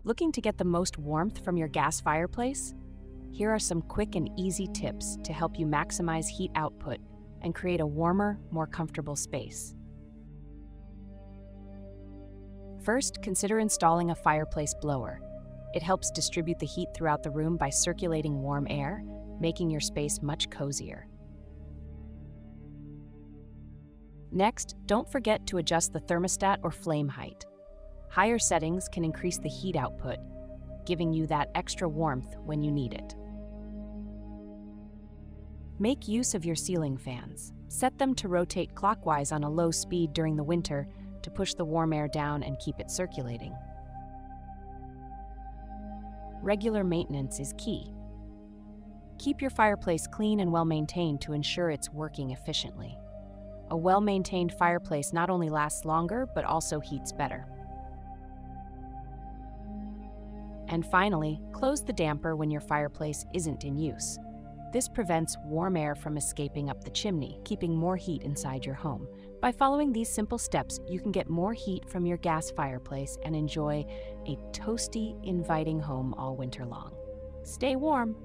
Looking to get the most warmth from your gas fireplace? Here are some quick and easy tips to help you maximize heat output and create a warmer, more comfortable space. First, consider installing a fireplace blower. It helps distribute the heat throughout the room by circulating warm air, making your space much cozier. Next, don't forget to adjust the thermostat or flame height. Higher settings can increase the heat output, giving you that extra warmth when you need it. Make use of your ceiling fans. Set them to rotate clockwise on a low speed during the winter to push the warm air down and keep it circulating. Regular maintenance is key. Keep your fireplace clean and well-maintained to ensure it's working efficiently. A well-maintained fireplace not only lasts longer, but also heats better. And finally, close the damper when your fireplace isn't in use. This prevents warm air from escaping up the chimney, keeping more heat inside your home. By following these simple steps, you can get more heat from your gas fireplace and enjoy a toasty, inviting home all winter long. Stay warm.